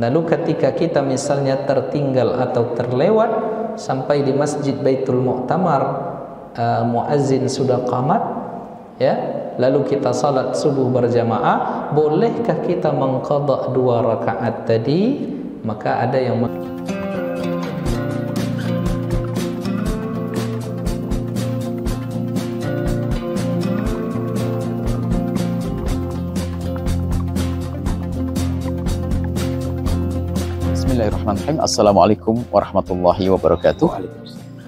Lalu ketika kita misalnya tertinggal atau terlewat sampai di Masjid Baitul Mu'tamar, muazzin sudah qamat, ya, lalu kita salat subuh berjamaah, bolehkah kita mengqadha 2 rakaat tadi? Maka ada yang Bismillahirrahmanirrahim. Assalamualaikum warahmatullahi wabarakatuh.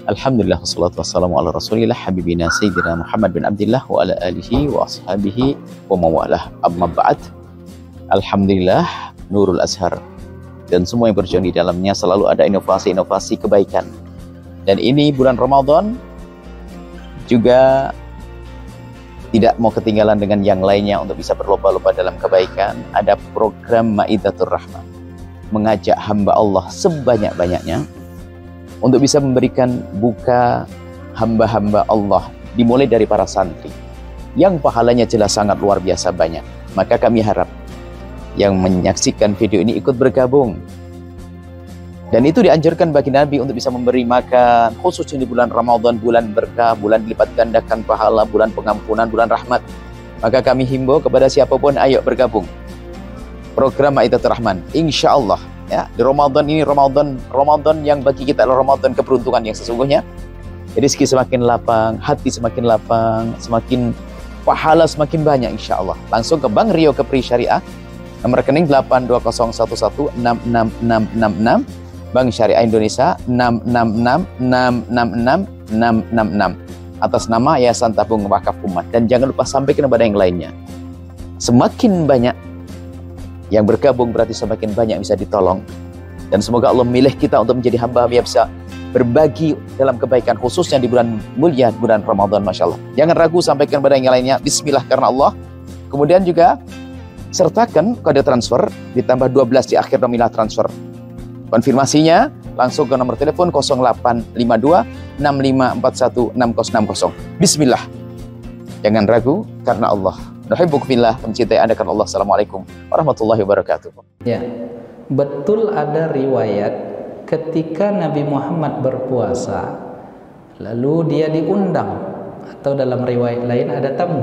Alhamdulillah wassalatu wassalamu ala rasulillah habibina sayyidina Muhammad bin Abdillah wa ala alihi wa ashabihi wa mawalah. Amma ba'd. Alhamdulillah Nurul Azhar dan semua yang berjuang di dalamnya selalu ada inovasi-inovasi kebaikan. Dan ini bulan Ramadan juga tidak mau ketinggalan dengan yang lainnya untuk bisa berlomba-lomba dalam kebaikan. Ada program Maidatur Rahmah, mengajak hamba Allah sebanyak-banyaknya untuk bisa memberikan buka hamba-hamba Allah, dimulai dari para santri yang pahalanya jelas sangat luar biasa banyak. Maka kami harap yang menyaksikan video ini ikut bergabung. Dan itu dianjurkan bagi Nabi untuk bisa memberi makan, khususnya di bulan Ramadan, bulan berkah, bulan dilipat gandakan pahala, bulan pengampunan, bulan rahmat. Maka kami himbau kepada siapapun, ayo bergabung program Maidatur Rahman, insya Allah ya. Di Ramadan ini Ramadan yang bagi kita adalah Ramadan keberuntungan yang sesungguhnya. Rezeki semakin lapang, hati semakin lapang, semakin pahala semakin banyak insya Allah. Langsung ke Bank Rio Kepri Syariah, nomor rekening 82011166666, Bank Syariah Indonesia 66666666 atas nama Yayasan Tabung Wakaf Umat. Dan jangan lupa sampaikan kepada yang lainnya. Semakin banyak yang bergabung berarti semakin banyak bisa ditolong. Dan semoga Allah memilih kita untuk menjadi hamba yang bisa berbagi dalam kebaikan, khususnya di bulan mulia, bulan Ramadan. Masya Allah, jangan ragu, sampaikan kepada yang lainnya. Bismillah karena Allah. Kemudian juga sertakan kode transfer ditambah 12 di akhir nominal transfer. Konfirmasinya langsung ke nomor telepon 0852 6541 6060. Bismillah, jangan ragu karena Allah. Nuhibbuka fillah, mencintai Anda karena Allah. Assalamualaikum warahmatullahi wabarakatuh. Ya, betul ada riwayat ketika Nabi Muhammad berpuasa, lalu dia diundang, atau dalam riwayat lain ada tamu.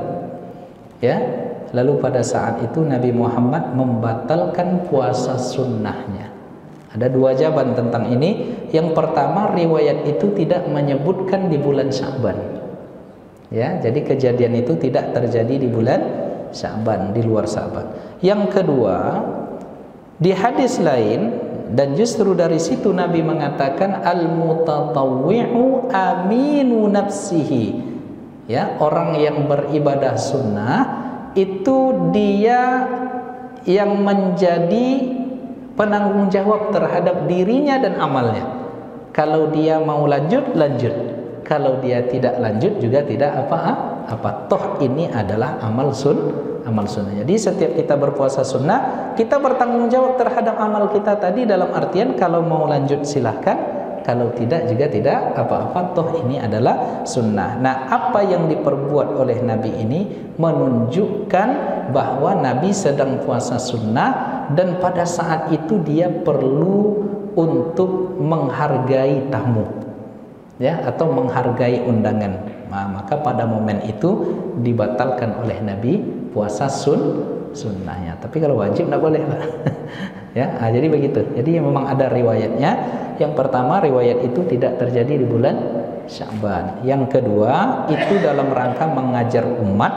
Ya, lalu pada saat itu Nabi Muhammad membatalkan puasa sunnahnya. Ada 2 jawaban tentang ini. Yang pertama, riwayat itu tidak menyebutkan di bulan Sya'ban. Ya, jadi kejadian itu tidak terjadi di bulan Sya'ban, di luar Sya'ban. Yang kedua, di hadis lain, dan justru dari situ Nabi mengatakan al-mutatawwi'u aminu nafsihi. Ya, orang yang beribadah sunnah itu dia yang menjadi penanggung jawab terhadap dirinya dan amalnya. Kalau dia mau lanjut, lanjut. Kalau dia tidak lanjut juga tidak apa-apa. Toh ini adalah amal sunnah. Jadi setiap kita berpuasa sunnah, kita bertanggung jawab terhadap amal kita tadi, dalam artian kalau mau lanjut silahkan, kalau tidak juga tidak apa-apa. Toh ini adalah sunnah. Nah, apa yang diperbuat oleh Nabi ini menunjukkan bahwa Nabi sedang puasa sunnah, dan pada saat itu dia perlu untuk menghargai tamu, ya, atau menghargai undangan. Nah, maka pada momen itu dibatalkan oleh Nabi puasa sunnahnya. Tapi kalau wajib tidak boleh lah. Ya, nah, jadi begitu. Jadi memang ada riwayatnya. Yang pertama, riwayat itu tidak terjadi di bulan Sya'ban. Yang kedua, itu dalam rangka mengajar umat,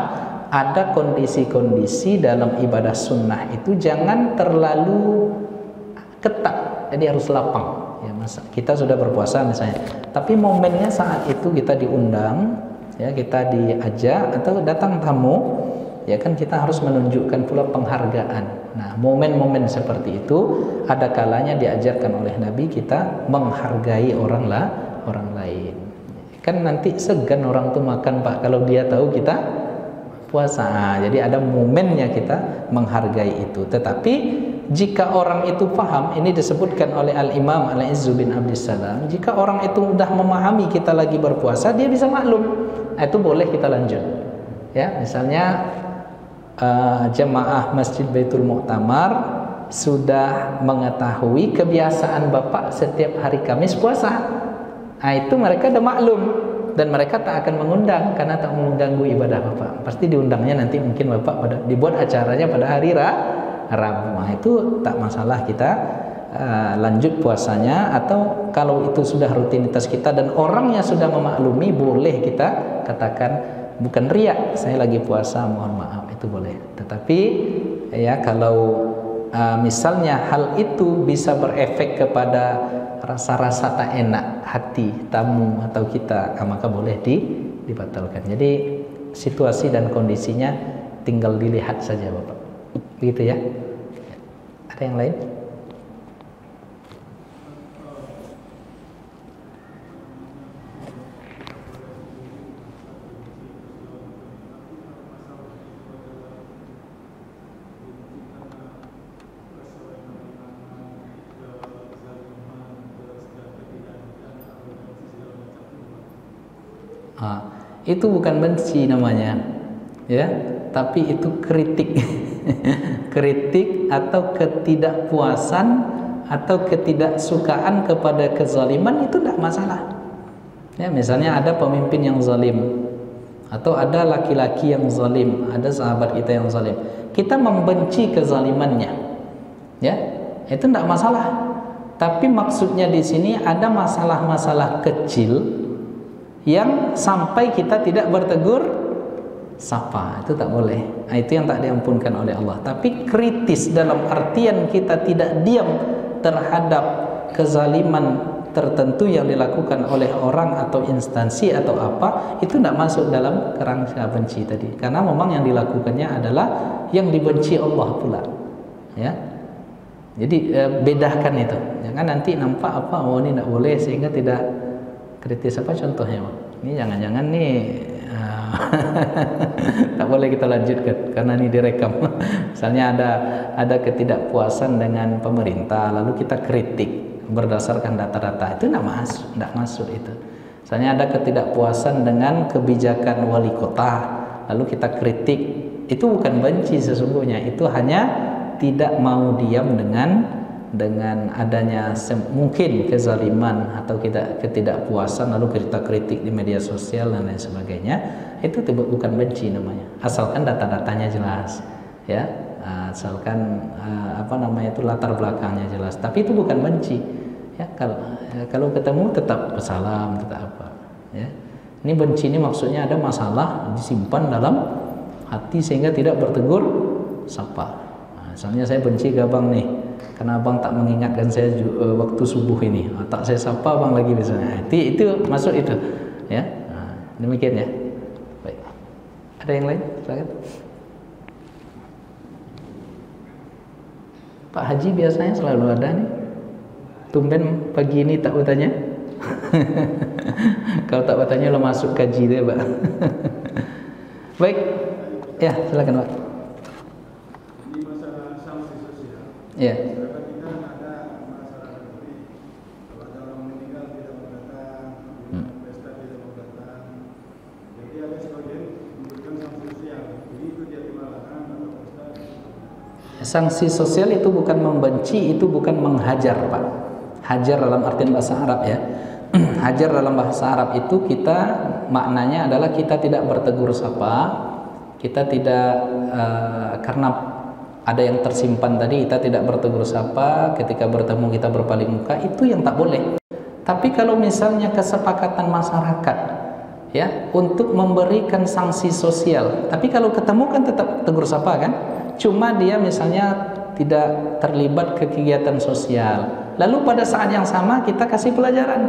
ada kondisi-kondisi dalam ibadah sunnah itu jangan terlalu ketat. Jadi harus lapang. Ya, masa kita sudah berpuasa misalnya, tapi momennya saat itu kita diundang, ya, kita diajak atau datang tamu, ya kan, kita harus menunjukkan pula penghargaan. Nah, momen-momen seperti itu ada kalanya diajarkan oleh Nabi kita menghargai orang lain. Kan nanti segan orang tuh makan, Pak, kalau dia tahu kita puasa. Jadi ada momennya kita menghargai itu. Tetapi jika orang itu paham, ini disebutkan oleh Al-Imam Al-Izzu bin Abdissalam, jika orang itu sudah memahami kita lagi berpuasa, dia bisa maklum, itu boleh kita lanjut. Ya, misalnya jemaah Masjid Baitul Mu'tamar sudah mengetahui kebiasaan bapak setiap hari Kamis puasa. Nah, itu mereka udah maklum dan mereka tak akan mengundang karena tak mengganggu ibadah bapak. Pasti diundangnya nanti mungkin bapak dibuat acaranya pada hari Rabu. Nah, itu tak masalah kita lanjut puasanya, atau kalau itu sudah rutinitas kita dan orangnya sudah memaklumi, boleh kita katakan bukan riak, saya lagi puasa, mohon maaf, itu boleh. Tetapi ya kalau misalnya hal itu bisa berefek kepada rasa-rasa tak enak hati tamu atau kita, maka boleh dibatalkan. Jadi situasi dan kondisinya tinggal dilihat saja bapak, begitu ya. Ada yang lain? Itu bukan benci namanya, ya, tapi itu kritik. Kritik atau ketidakpuasan atau ketidaksukaan kepada kezaliman itu tidak masalah. Ya, misalnya ada pemimpin yang zalim atau ada laki-laki yang zalim, ada sahabat kita yang zalim, kita membenci kezalimannya, ya, itu tidak masalah. Tapi maksudnya di sini ada masalah-masalah kecil yang sampai kita tidak bertegur sapa, itu tak boleh. Nah, itu yang tak diampunkan oleh Allah. Tapi kritis dalam artian kita tidak diam terhadap kezaliman tertentu yang dilakukan oleh orang atau instansi atau apa, itu tidak masuk dalam kerangka benci tadi. Karena memang yang dilakukannya adalah yang dibenci Allah pula, ya. Jadi bedakan itu. Jangan nanti nampak apa, oh ini tidak boleh sehingga tidak kritis. Apa contohnya? Ini jangan-jangan nih tak boleh kita lanjutkan karena ini direkam. Misalnya ada ketidakpuasan dengan pemerintah, lalu kita kritik berdasarkan data-data, itu tidak masuk itu. Misalnya ada ketidakpuasan dengan kebijakan wali kota, lalu kita kritik, itu bukan benci sesungguhnya, itu hanya tidak mau diam dengan adanya mungkin kezaliman atau ketidakpuasan, lalu kita kritik di media sosial dan lain sebagainya. Itu bukan benci namanya, asalkan data-datanya jelas, ya, asalkan itu latar belakangnya jelas. Tapi itu bukan benci, ya. Kalau ketemu tetap salam, tetap apa, ya. Ini benci ini maksudnya ada masalah disimpan dalam hati sehingga tidak bertegur sapa. Misalnya saya benci ke abang nih karena abang tak mengingatkan saya waktu subuh ini, tak saya sapa abang lagi misalnya. Itu masuk itu, ya. Demikian ya. Baik. Ada yang lain? Silakan. Pak Haji biasanya selalu ada nih. Tumben pagi ini tak bertanya. Kalau tak bertanya lo masuk kaji deh, Pak. Baik. Ya, silakan, Pak. Ya. Sanksi sosial itu bukan membenci, itu bukan menghajar, Pak. Hajar dalam artian bahasa Arab, ya. Hajar dalam bahasa Arab itu kita maknanya adalah kita tidak bertegur sapa, kita tidak karena ada yang tersimpan tadi, kita tidak bertegur sapa, ketika bertemu kita berpaling muka, itu yang tak boleh. Tapi kalau misalnya kesepakatan masyarakat, ya, untuk memberikan sanksi sosial, tapi kalau ketemu kan tetap tegur sapa kan, cuma dia misalnya tidak terlibat ke kegiatan sosial, lalu pada saat yang sama kita kasih pelajaran,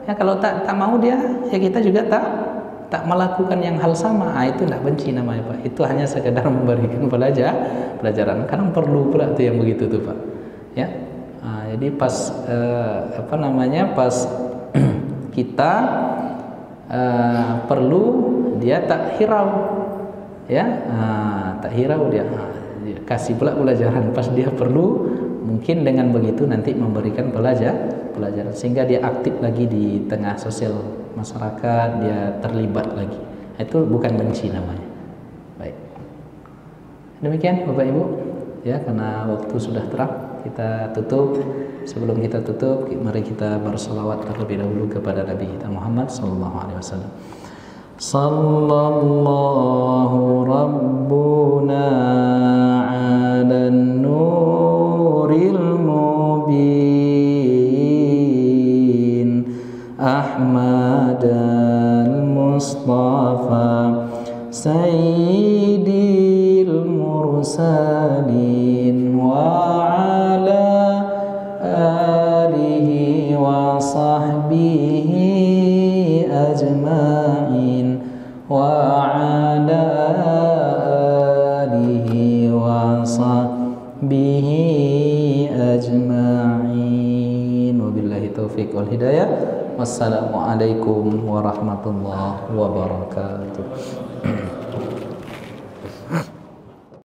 ya, kalau tak mau dia, ya kita juga tak melakukan yang hal sama. Itu tidak benci namanya, Pak. Itu hanya sekedar memberikan pelajaran. Karena perlu pula itu yang begitu tuh, Pak. Ya. Jadi pas pas kita perlu, dia tak hirau, ya, tak hirau dia. Kasih pula pelajaran pas dia perlu, mungkin dengan begitu nanti memberikan pelajaran sehingga dia aktif lagi di tengah sosial masyarakat, dia terlibat lagi. Itu bukan benci namanya. Baik. Demikian Bapak Ibu. ya, karena waktu sudah terang. Kita tutup. Sebelum kita tutup, mari kita bersolawat terlebih dahulu kepada Nabi kita Muhammad sallallahu alaihi wasallam. Sallallahu rabbuna ala nuril mubin Ahmad al-Mustafa Sayyidil mursalin wa ala alihi wa sahbihi ajma'in wa ala alihi wa sahbihi ajma'in. Wabillahi taufiq wal hidayah. Wassalamualaikum warahmatullahi wabarakatuh.